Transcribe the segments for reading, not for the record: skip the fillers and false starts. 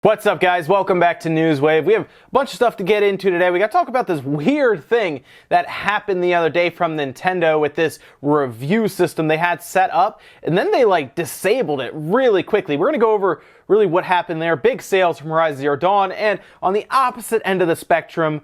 What's up, guys? Welcome back to Newswave. We have a bunch of stuff to get into today. We got to talk about this weird thing that happened the other day from Nintendo with this review system they had set up, and then they disabled it really quickly. We're going to go over really what happened there. Big sales from Horizon Zero Dawn, and on the opposite end of the spectrum,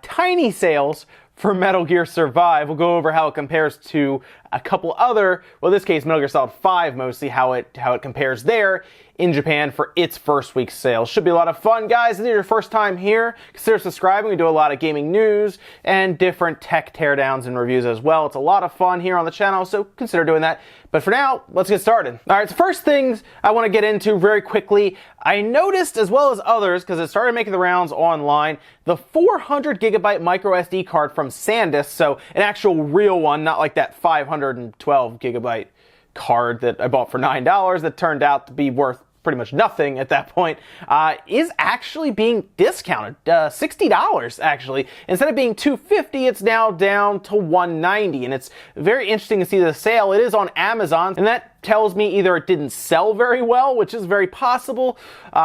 tiny sales for Metal Gear Survive. We'll go over how it compares to a couple other, well, in this case, Metal Gear Solid 5 mostly, how it compares there in Japan for its first week's sales. Should be a lot of fun, guys. If this is your first time here, consider subscribing. We do a lot of gaming news and different tech teardowns and reviews as well. It's a lot of fun here on the channel, so consider doing that. But for now, let's get started. All right, so first things I want to get into very quickly. I noticed, as well as others, because it started making the rounds online, the 400 gigabyte micro SD card from SanDisk, so an actual real one, not like that 512 gigabyte card that I bought for $9 that turned out to be worth pretty much nothing at that point, is actually being discounted. $60 actually. Instead of being $250, it's now down to $190, and it's very interesting to see the sale. It is on Amazon, and that tells me either it didn't sell very well, which is very possible,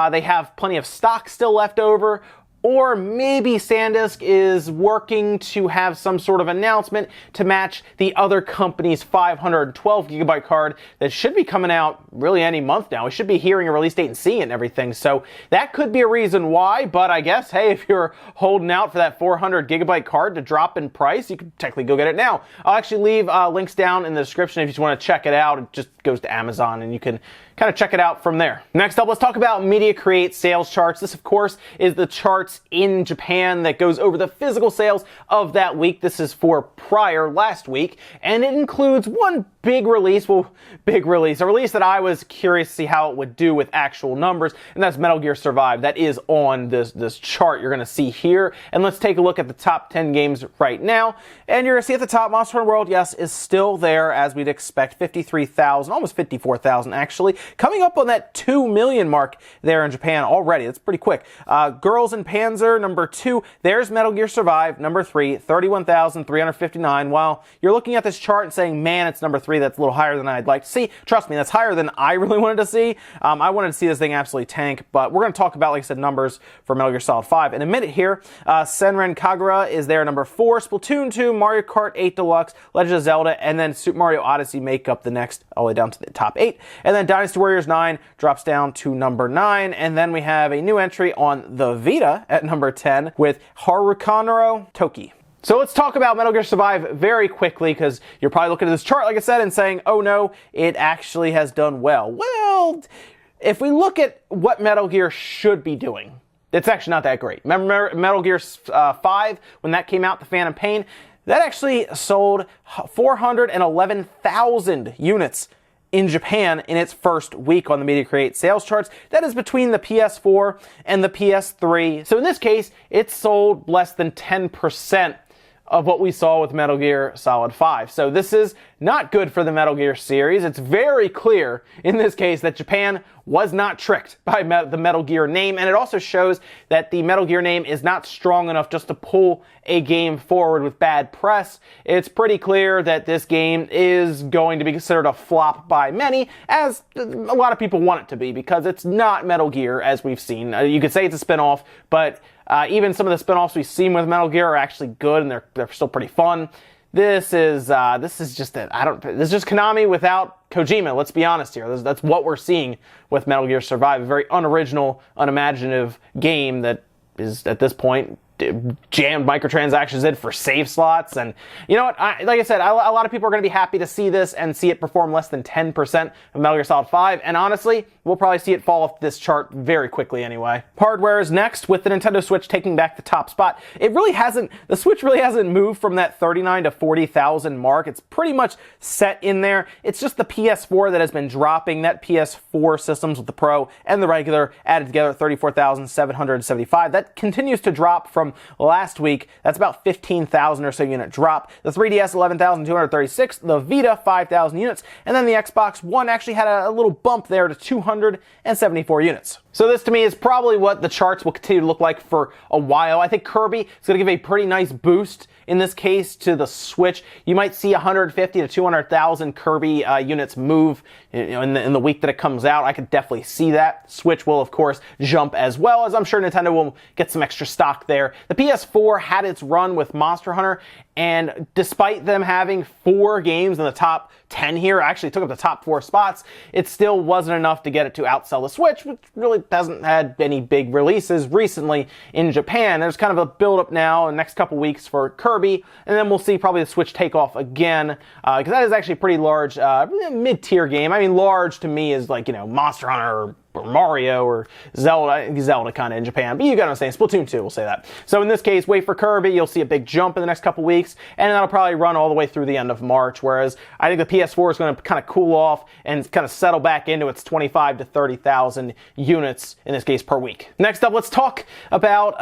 they have plenty of stock still left over, or maybe SanDisk is working to have some sort of announcement to match the other company's 512 gigabyte card that should be coming out really any month now. We should be hearing a release date and seeing everything. So that could be a reason why, but I guess, hey, if you're holding out for that 400 gigabyte card to drop in price, you could technically go get it now. I'll actually leave links down in the description if you just want to check it out. It just goes to Amazon and you can kind of check it out from there. Next up, let's talk about Media Create sales charts. This, of course, is the charts in Japan that goes over the physical sales of that week. This is for last week, and it includes one big release, a release that I was curious to see how it would do with actual numbers, and that's Metal Gear Survive. That is on this chart you're going to see here, and let's take a look at the top 10 games right now, and you're going to see at the top, Monster Hunter World, yes, is still there as we'd expect, 53,000, almost 54,000 actually, coming up on that 2 million mark there in Japan already. That's pretty quick. Girls in Panzer, number 2, there's Metal Gear Survive, number 3, 31,359. While you're looking at this chart and saying, man, it's number 3, that's a little higher than I'd like to see. Trust me, that's higher than I really wanted to see. I wanted to see this thing absolutely tank, but we're going to talk about, like I said, numbers for Metal Gear Solid 5 in a minute here. Senran Kagura is there, number 4. Splatoon 2, Mario Kart 8 Deluxe, Legend of Zelda, and then Super Mario Odyssey make up the next, all the way down to the top 8. And then Dynasty Warriors 9 drops down to number 9. And then we have a new entry on the Vita at number 10 with Harukanoro Toki. So let's talk about Metal Gear Survive very quickly, because you're probably looking at this chart, like I said, and saying, oh no, it actually has done well. Well, if we look at what Metal Gear should be doing, it's actually not that great. Remember Metal Gear 5, when that came out, The Phantom Pain? That actually sold 411,000 units in Japan in its first week on the Media Create sales charts. That is between the PS4 and the PS3. So in this case, it sold less than 10% of what we saw with Metal Gear Solid 5. So this is not good for the Metal Gear series. It's very clear in this case that Japan was not tricked by the Metal Gear name, and it also shows that the Metal Gear name is not strong enough just to pull a game forward with bad press. It's pretty clear that this game is going to be considered a flop by many, as a lot of people want it to be, because it's not Metal Gear as we've seen. You could say it's a spin-off, but even some of the spin-offs we've seen with Metal Gear are actually good, and they're still pretty fun. This is just Konami without Kojima. Let's be honest here. That's what we're seeing with Metal Gear Survive. A very unoriginal, unimaginative game that is at this point jammed microtransactions in for save slots. And you know what? Like I said, a lot of people are going to be happy to see this and see it perform less than 10% of Metal Gear Solid 5. And honestly, we'll probably see it fall off this chart very quickly anyway. Hardware is next, with the Nintendo Switch taking back the top spot. The Switch really hasn't moved from that 39 to 40,000 mark. It's pretty much set in there. It's just the PS4 that has been dropping. That PS4 systems with the Pro and the regular added together, 34,775. That continues to drop from from last week. That's about 15,000 or so unit drop. The 3DS, 11,236. The Vita, 5,000 units. And then the Xbox One actually had a little bump there to 274 units. So this to me is probably what the charts will continue to look like for a while. I think Kirby is going to give a pretty nice boost in this case to the Switch. You might see 150 to 200,000 Kirby units move in the week that it comes out. I could definitely see that. Switch will of course jump as well, as I'm sure Nintendo will get some extra stock there. The PS4 had its run with Monster Hunter, and despite them having 4 games in the top 10 here, actually took up the top 4 spots, it still wasn't enough to get it to outsell the Switch, which really hasn't had any big releases recently in Japan. There's kind of a build-up now in the next couple weeks for Kirby, and then we'll see probably the Switch take off again, because that is actually a pretty large, mid-tier game. I mean, large to me is like, Monster Hunter or Mario or Zelda. I think Zelda kind of in Japan, but you gotta understand, Splatoon 2, we'll say that. So in this case, wait for Kirby, you'll see a big jump in the next couple weeks, and that'll probably run all the way through the end of March, whereas I think the PS4 is going to kind of cool off and kind of settle back into its 25 to 30,000 units, in this case, per week. Next up, let's talk about,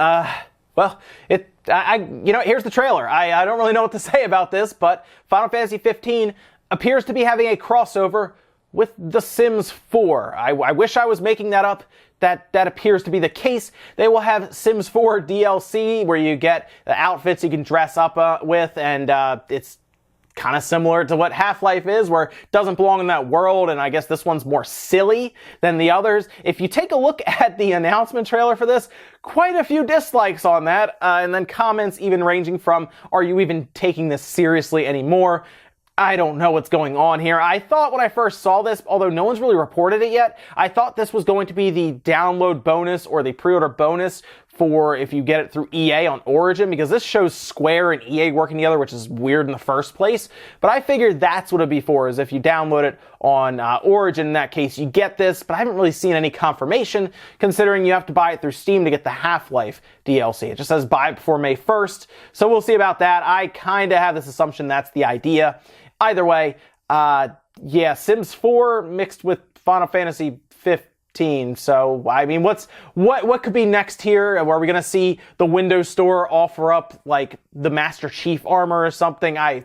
here's the trailer. I don't really know what to say about this, but Final Fantasy 15 appears to be having a crossover with The Sims 4. I wish I was making that up. That appears to be the case. They will have Sims 4 DLC where you get the outfits you can dress up with, and it's kind of similar to what Half-Life is, where it doesn't belong in that world, and I guess this one's more silly than the others. If you take a look at the announcement trailer for this, quite a few dislikes on that, and then comments even ranging from, are you even taking this seriously anymore? I don't know what's going on here. I thought when I first saw this, although no one's really reported it yet, I thought this was going to be the download bonus or the pre-order bonus for if you get it through EA on Origin, because this shows Square and EA working together, which is weird in the first place. But I figured that's what it'd be for, is if you download it on Origin, in that case, you get this. But I haven't really seen any confirmation, considering you have to buy it through Steam to get the Half-Life DLC. It just says buy it before May 1st. So we'll see about that. I kind of have this assumption that's the idea. Either way, Sims 4 mixed with Final Fantasy 15. So, I mean, what could be next here? Are we going to see the Windows Store offer up, like, the Master Chief armor or something? I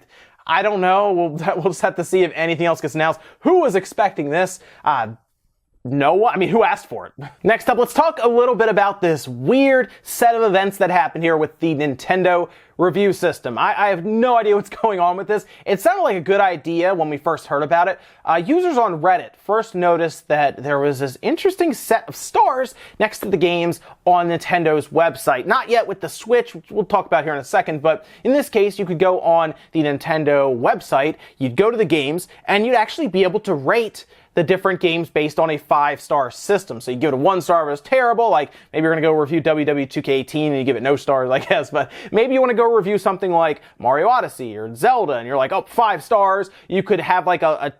don't know. We'll just have to see if anything else gets announced. Who was expecting this? No one. I mean, who asked for it? Next up, let's talk a little bit about this weird set of events that happened here with the Nintendo review system. I have no idea what's going on with this. It sounded like a good idea when we first heard about it. Users on Reddit first noticed that there was this interesting set of stars next to the games on Nintendo's website. Not yet with the Switch, which we'll talk about here in a second, but in this case, you could go on the Nintendo website, you'd go to the games, and you'd actually be able to rate the different games based on a 5-star system. So you give it a 1 star if it was terrible, like maybe you're going to go review WWE 2K18 and you give it no stars, I guess, but maybe you want to go review something like Mario Odyssey or Zelda and you're like, oh, 5 stars. You could have like a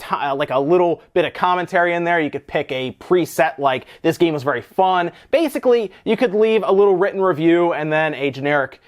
little bit of commentary in there. You could pick a preset like this game was very fun. Basically, you could leave a little written review and then a generic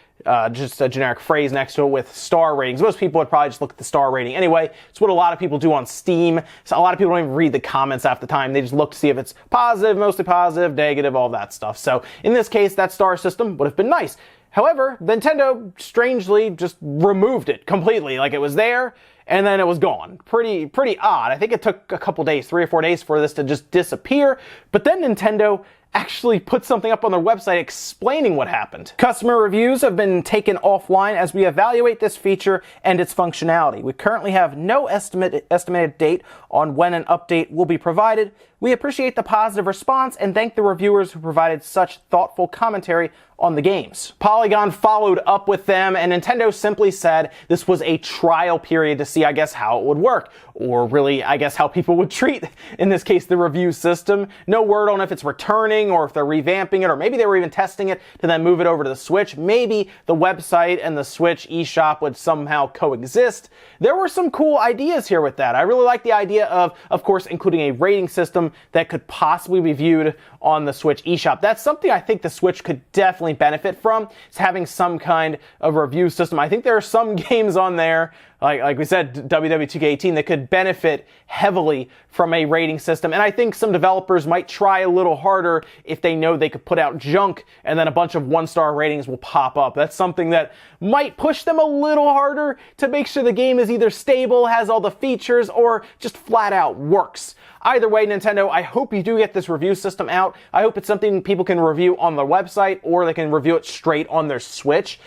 just a generic phrase next to it with star ratings. Most people would probably just look at the star rating anyway. It's what a lot of people do on Steam. So a lot of people don't even read the comments half the time. They just look to see if it's positive, mostly positive, negative, all that stuff. So in this case, that star system would have been nice. However, Nintendo strangely just removed it completely. Like it was there and then it was gone. Pretty odd. I think it took a couple days, 3 or 4 days for this to just disappear. But then Nintendo actually put something up on their website explaining what happened. Customer reviews have been taken offline as we evaluate this feature and its functionality. We currently have no estimated date on when an update will be provided. We appreciate the positive response and thank the reviewers who provided such thoughtful commentary on the games. Polygon followed up with them, and Nintendo simply said this was a trial period to see, I guess, how it would work. Or really, I guess, how people would treat, in this case, the review system. No word on if it's returning or if they're revamping it, or maybe they were even testing it to then move it over to the Switch. Maybe the website and the Switch eShop would somehow coexist. There were some cool ideas here with that. I really like the idea of course, including a rating system that could possibly be viewed on the Switch eShop. That's something I think the Switch could definitely benefit from, is having some kind of review system. I think there are some games on there like we said, WW2K18, that could benefit heavily from a rating system. And I think some developers might try a little harder if they know they could put out junk and then a bunch of 1-star ratings will pop up. That's something that might push them a little harder to make sure the game is either stable, has all the features, or just flat out works. Either way, Nintendo, I hope you do get this review system out. I hope it's something people can review on their website, or they can review it straight on their Switch,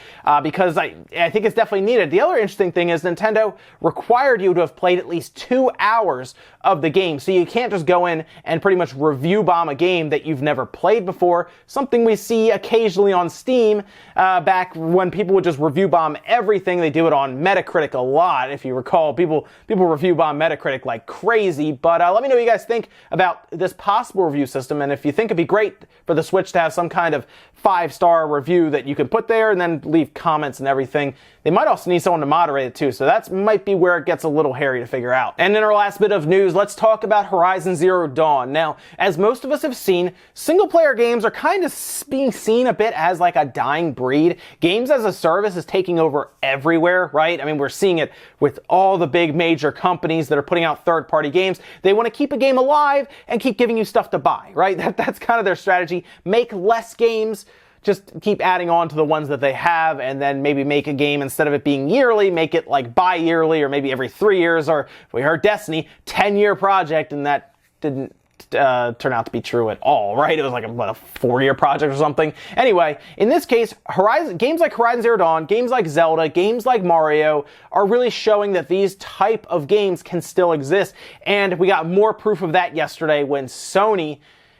because I think it's definitely needed. The other interesting thing is Nintendo required you to have played at least 2 hours of the game, so you can't just go in and pretty much review bomb a game that you've never played before, something we see occasionally on Steam, back when people would just review bomb everything. They do it on Metacritic a lot, if you recall. People review bomb Metacritic like crazy, but let me know what you guys think about this possible review system, and if you think it'd be great for the Switch to have some kind of 5-star review that you can put there and then leave comments and everything. They might also need someone to moderate it too, so that might be where it gets a little hairy to figure out. And in our last bit of news, let's talk about Horizon Zero Dawn. Now, as most of us have seen, single-player games are kind of being seen a bit as like a dying breed. Games as a service is taking over everywhere, right? I mean, we're seeing it with all the big major companies that are putting out third-party games. They want to keep a game alive and keep giving you stuff to buy, right? That's kind of their strategy. Make less games, just keep adding on to the ones that they have, and then maybe make a game, instead of it being yearly, make it like bi-yearly or maybe every 3 years, or we heard Destiny, 10-year project, and that didn't turn out to be true at all, right? It was like a 4-year project or something. Anyway, in this case, games like Horizon Zero Dawn, games like Zelda, games like Mario are really showing that these type of games can still exist. And we got more proof of that yesterday when Sony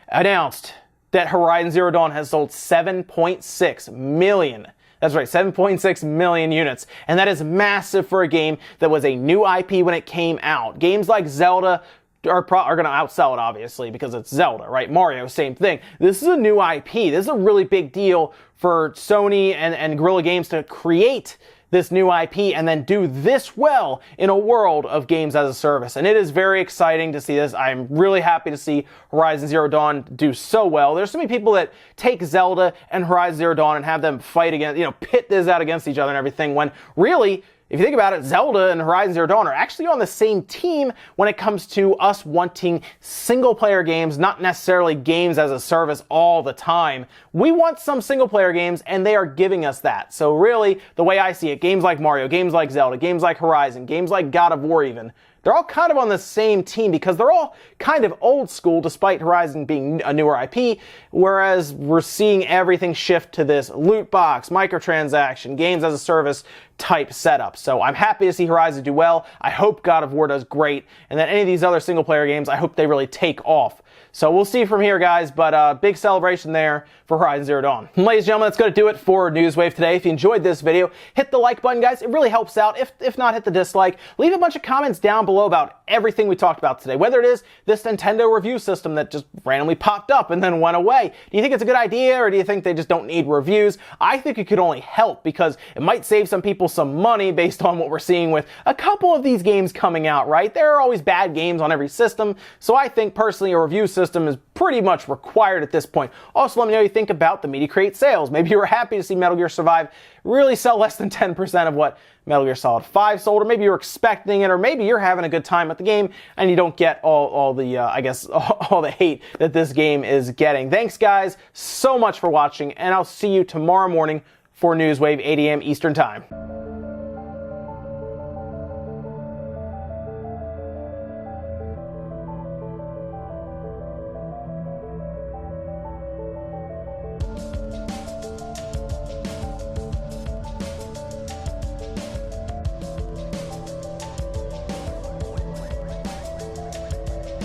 announced that Horizon Zero Dawn has sold 7.6 million. That's right, 7.6 million units. And that is massive for a game that was a new IP when it came out. Games like Zelda are going to outsell it, obviously, because it's Zelda, right? Mario, same thing. This is a new IP. This is a really big deal for Sony and Guerrilla Games to create this new IP and then do this well in a world of games as a service. And it is very exciting to see this. I'm really happy to see Horizon Zero Dawn do so well. There's so many people that take Zelda and Horizon Zero Dawn and have them fight against, pit this out against each other and everything, when really, if you think about it, Zelda and Horizon Zero Dawn are actually on the same team when it comes to us wanting single-player games, not necessarily games as a service all the time. We want some single-player games, and they are giving us that. So really, the way I see it, games like Mario, games like Zelda, games like Horizon, games like God of War even, they're all kind of on the same team because they're all kind of old school, despite Horizon being a newer IP, whereas we're seeing everything shift to this loot box, microtransaction, games as a service type setup. So I'm happy to see Horizon do well. I hope God of War does great, and that any of these other single player games, I hope they really take off. So we'll see from here, guys, but big celebration there for Horizon Zero Dawn. Ladies and gentlemen, that's going to do it for Newswave today. If you enjoyed this video, hit the like button, guys. It really helps out. If not, hit the dislike. Leave a bunch of comments down below about everything we talked about today, whether it is this Nintendo review system that just randomly popped up and then went away. Do you think it's a good idea, or do you think they just don't need reviews? I think it could only help, because it might save some people some money based on what we're seeing with a couple of these games coming out, right? There are always bad games on every system, so I think personally a review system is pretty much required at this point. Also, let me know what you think about the Media Create sales. Maybe you were happy to see Metal Gear Survive really sell less than 10% of what Metal Gear Solid 5 sold, or maybe you're expecting it, or maybe you're having a good time at the game and you don't get all the, all the hate that this game is getting. Thanks, guys, so much for watching, and I'll see you tomorrow morning for Newswave, 8 a.m. Eastern Time.